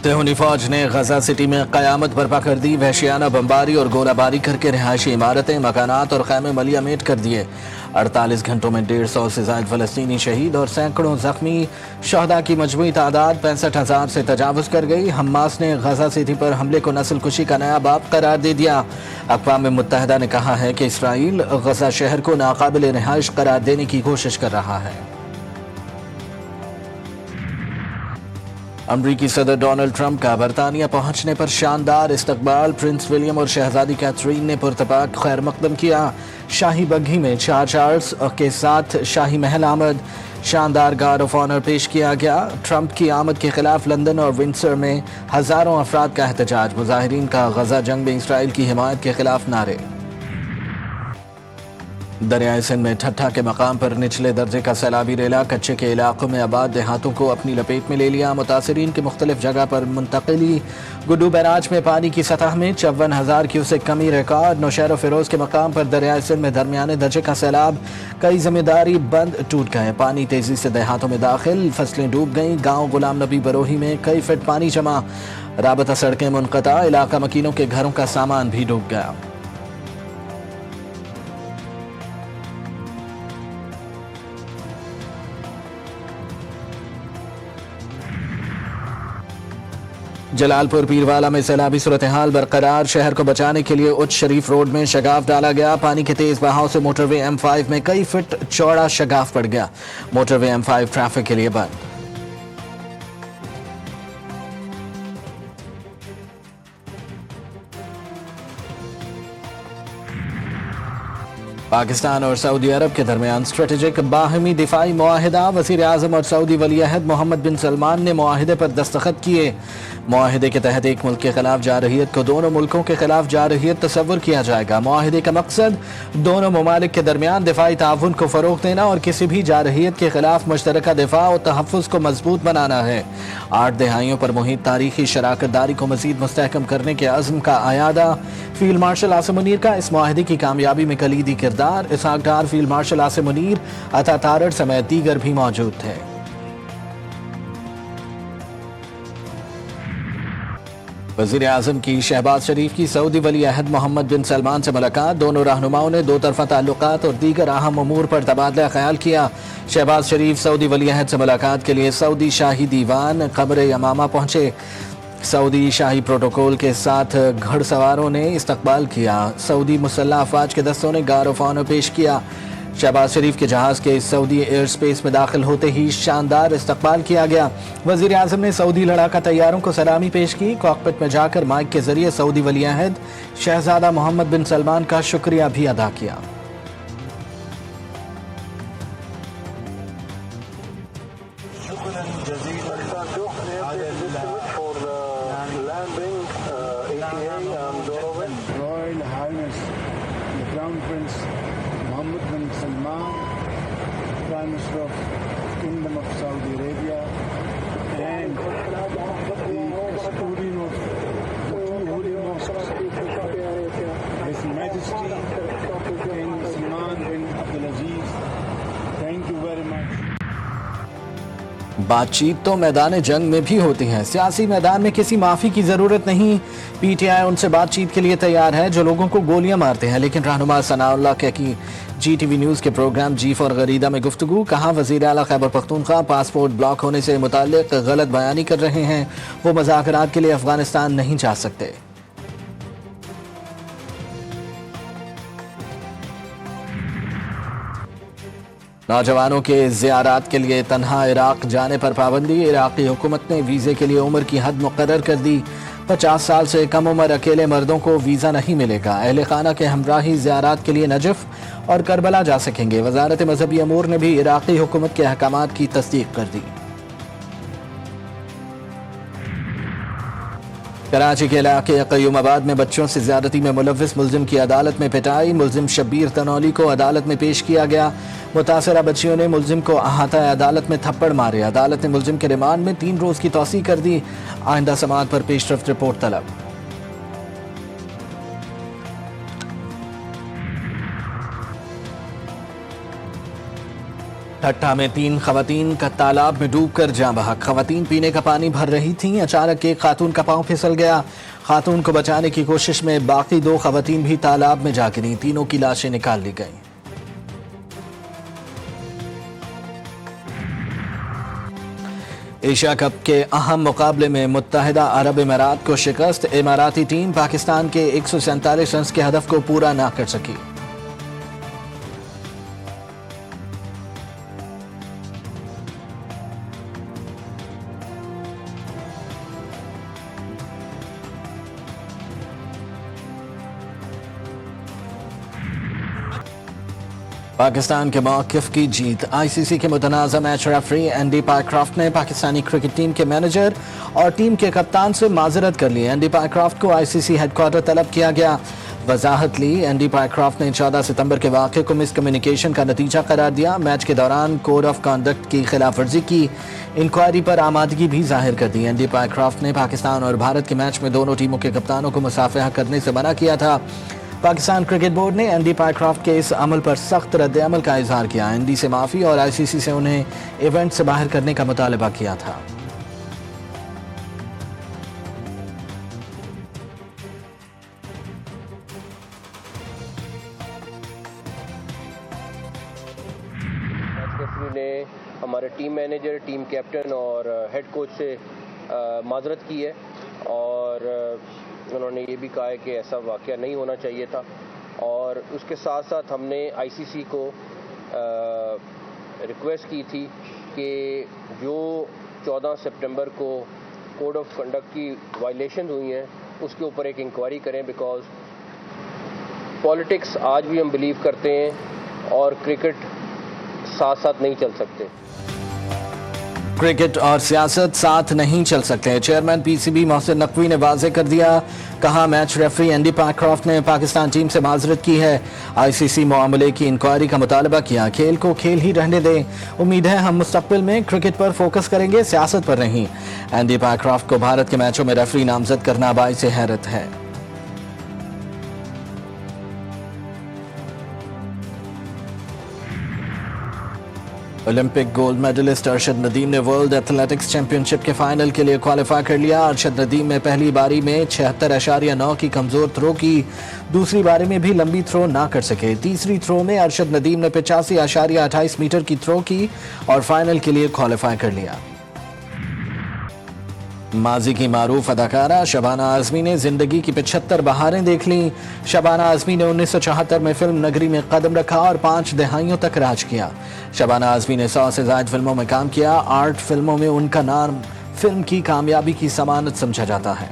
तेहूनी फौज ने गजा सिटी में क़यामत बर्पा कर दी। वहशियाना बमबारी और गोलाबारी करके रिहायशी इमारतें, मकानात और खैमे मलियामेट कर दिए। 48 घंटों में 150 से ज़ायद फ़लस्तीनी शहीद और सैकड़ों ज़ख्मी। शहदा की मजमूई तादाद 65,000 से तजावुज़ कर गई। हमास ने गजा सिटी पर हमले को नस्ल कुशी का नया बाब करार दे दिया। अक़वाम मुत्तहिदा ने कहा है कि इसराइल गजा शहर को नाकाबिल रिहाइश करार देने की कोशिश कर रहा है। अमरीकी सदर डोनाल्ड ट्रंप का बरतानिया पहुंचने पर शानदार इस्तकबाल। प्रिंस विलियम और शहजादी कैथरीन ने पुरतपाक खैर मकदम किया। शाही बग्घी में चार्ल्स के साथ शाही महल आमद। शानदार गार्ड ऑफ ऑनर पेश किया गया। ट्रंप की आमद के खिलाफ लंदन और विंडसर में हजारों अफराद का एहतजाज। मुजाहिरीन का गजा जंग में इसराइल की हिमायत के खिलाफ नारे। दरियाए सिंध में ठट्ठा के मकाम पर निचले दर्जे का सैलाबी रेला। कच्चे के इलाकों में आबाद देहातों को अपनी लपेट में ले लिया। मुतासरीन की मुख्तलिफ जगह पर मुंतकिली। गुड्डू बैराज में पानी की सतह में 54,000 क्यूसेक कमी रिकॉर्ड। नौशहर फिरोज के मकाम पर दरियाए सिंध में दरमियाने दर्जे का सैलाब। कई जिम्मेदारी बंद टूट गए। पानी तेजी से देहातों में दाखिल। फसलें डूब गईं। गाँव गुलाम नबी बरोही में कई फीट पानी जमा। राबता सड़कें मुनक़ता। इलाका मकीनों के घरों का सामान भी डूब गया। जलालपुर पीरवाला में सैलाबी सूरत हाल बरकरार। शहर को बचाने के लिए उच्च शरीफ रोड में शगाफ डाला गया। पानी के तेज बहाव से मोटरवे M5 में कई फीट चौड़ा शगाफ पड़ गया। मोटरवे M5 ट्रैफिक के लिए बंद। पाकिस्तान और सऊदी अरब के दरमियान स्ट्रेटेजिक बाहमी दिफाई मुआहिदा। वज़ीर आज़म और सऊदी वली अहद मोहम्मद बिन सलमान ने मुआहिदे पर दस्तखत किए। मुआहिदे के तहत एक मुल्क के खिलाफ जारहियत को दोनों मुल्कों के खिलाफ जारहियत तस्वुर किया जाएगा। मुआहिदे का मकसद दोनों ममालिक के दरमियान दिफाई ताउन को फ़रोग़ देना और किसी भी जारहियत के खिलाफ मुश्तरका दिफा और तहफ़्फ़ुज़ को मजबूत बनाना है। 8 दहाइयों पर मुहित तारीखी शराकत दारी को मज़ीद मुस्तहकम करने के अज़्म का आयादा। फील्ड मार्शल आसिम मुनीर का इस मुआहिदे की कामयाबी में कलीदी किरदार। इसहाक डार, फील्ड मार्शल आसिम मुनीर, अता तारड़ समेत दीगर भी मौजूद थे। वज़ीर आज़म की शहबाज शरीफ की सऊदी वली अहद मोहम्मद बिन सलमान से मुलाकात। दोनों रहनुमाओं ने दो तरफ़ा ताल्लुकात और दीगर अहम उमूर पर तबादला ख्याल किया। शहबाज शरीफ सऊदी वली अहद से मुलाकात के लिए सऊदी शाही दीवान क़ब्र यमामा पहुंचे। सऊदी शाही प्रोटोकॉल के साथ घड़सवारों ने इस्तकबाल किया। सऊदी मुसल्लह अफवाज के दस्तों ने गार्ड ऑफ ऑनर पेश किया। शहबाज शरीफ के जहाज़ के सऊदी एयर स्पेस में दाखिल होते ही शानदार इस्तकबाल किया गया। वज़ीर आज़म ने सऊदी लड़ाका तैयारों को सलामी पेश की। कॉकपिट में जाकर माइक के जरिए सऊदी वली अहद शहजादा मोहम्मद बिन सलमान का शुक्रिया भी अदा किया। Royal Highness the Crown Prince Mohammed bin Salman, Prime Minister of Kingdom of Saudi Arabia, and the custodian of the two holy mosques, His Majesty King Salman bin Abdulaziz. Thank you very much. बातचीत तो मैदान जंग में भी होती है। सियासी मैदान में किसी माफ़ी की ज़रूरत नहीं। PTI उनसे बातचीत के लिए तैयार है जो लोगों को गोलियां मारते हैं। लेकिन रहनुमा सनाउल्लाह की GTV न्यूज़ के प्रोग्राम जी फॉर गरीदा में गुफ्तगू। कहा वज़ीर आला खैबर पख्तूनख्वा पासपोर्ट ब्लॉक होने से मुताल्लिक़ गलत बयानी कर रहे हैं। वो मुज़ाकरात के लिए अफगानिस्तान नहीं जा सकते। नौजवानों के ज़ियारात के लिए तन्हा इराक जाने पर पाबंदी। इराक़ी हुकूमत ने वीज़े के लिए उम्र की हद मुक़र्रर कर दी। 50 साल से कम उम्र अकेले मर्दों को वीज़ा नहीं मिलेगा। अहले खाना के हमराही ज़ियारात के लिए नजफ़ और करबला जा सकेंगे। वज़ारत मज़हबी अमूर ने भी इराक़ी हुकूमत के अहकामात की तस्दीक कर दी। कराची के इलाके क़य्यूमाबाद में बच्चों से ज़्यादती में मुलव्विस मुल्ज़िम की अदालत में पिटाई। मुल्ज़िम शब्बीर तनौली को अदालत में पेश किया गया। मुतासरा बच्चियों ने मुल्ज़िम को अहाता अदालत में थप्पड़ मारे। अदालत ने मुल्ज़िम के रिमांड में 3 रोज़ की तौसीह कर दी। आइंदा समाअत पर पेशरफ्त रिपोर्ट तलब। ٹھٹھا میں 3 خواتین کا تالاب میں ڈوب کر جاں بحق. خواتین پینے کا پانی بھر رہی تھیں. اچانک ایک خاتون کا پاؤں پھسل گیا. خاتون کو بچانے کی کوشش میں باقی 2 خواتین بھی تالاب میں جا گریں. تینوں کی لاشیں نکال لی گئیں. ایشیا کپ کے اہم مقابلے میں متحدہ عرب امارات کو شکست. اماراتی ٹیم پاکستان کے 147 رنز کے ہدف کو پورا نہ کر سکی. پاکستان کے موقف کی جیت. آئی سی سی کے متنازع میچ ریفری اینڈی پائیکرافٹ نے پاکستانی کرکٹ ٹیم کے مینیجر اور ٹیم کے کپتان سے معذرت کر لی. اینڈی پائیکرافٹ کو آئی سی سی ہیڈ کوارٹر طلب کیا گیا. وضاحت لی. اینڈی پائیکرافٹ نے 14 ستمبر کے واقعے کو مس کمیونیکیشن کا نتیجہ قرار دیا. میچ کے دوران کوڈ آف کانڈکٹ کی خلاف ورزی کی انکوائری پر آمادگی بھی ظاہر کر دی. اینڈی پائیکرافٹ نے پاکستان اور بھارت کے میچ میں دونوں ٹیموں کے کپتانوں کو مصافحہ کرنے سے منع کیا تھا. پاکستان کرکٹ بورڈ نے اینڈی پائیکرافٹ کے اس عمل پر سخت رد عمل کا اظہار کیا. اینڈی سے معافی اور آئی سی سی سے انہیں ایونٹ سے باہر کرنے کا مطالبہ کیا تھا. ریفری نے ہمارے ٹیم مینیجر، ٹیم کیپٹن اور ہیڈ کوچ سے معذرت کی ہے اور انہوں نے یہ بھی کہا ہے کہ ایسا واقعہ نہیں ہونا چاہیے تھا. اور اس کے ساتھ ساتھ ہم نے آئی سی سی کو ریکویسٹ کی تھی کہ جو 14 سپٹمبر کو کوڈ آف کنڈکٹ کی وائلیشن ہوئی ہیں اس کے اوپر ایک انکوائری کریں، بیکاز پالیٹکس آج بھی ہم بلیو کرتے ہیں اور کرکٹ ساتھ ساتھ نہیں چل سکتے. کرکٹ اور سیاست ساتھ نہیں چل سکتے. Chairman P C B Mohsin Naqvi نے واضح کر دیا. کہا میچ ریفری اینڈی پائیکرافٹ نے پاکستان ٹیم سے معذرت کی ہے. آئی سی سی معاملے کی انکوائری کا مطالبہ کیا. کھیل کو کھیل ہی رہنے دیں. امید ہے ہم مستقبل میں کرکٹ پر فوکس کریں گے، سیاست پر نہیں. اینڈی پائیکرافٹ کو بھارت کے میچوں میں ریفری نامزد کرنا باعث حیرت ہے. Olympic gold medalist Arshad Nadeem نے ورلڈ ایتھلیٹکس چیمپئن شپ کے فائنل کے لیے کوالیفائی کر لیا. ارشد ندیم نے پہلی باری میں 76.9 کی کمزور تھرو کی. دوسری باری میں بھی لمبی تھرو نہ کر سکے. تیسری تھرو میں ارشد ندیم نے 85.28 میٹر کی تھرو کی اور فائنل کے لیے کوالیفائی کر لیا. ماضی کی معروف اداکارہ شبانہ اعظمی نے زندگی کی 75 بہاریں دیکھ لیں. شبانہ اعظمی نے 1974 میں فلم نگری میں قدم رکھا اور 5 دہائیوں تک راج کیا. شبانہ اعظمی نے 100 سے زائد فلموں میں کام کیا. آرٹ فلموں میں ان کا نام فلم کی کامیابی کی ضمانت سمجھا جاتا ہے.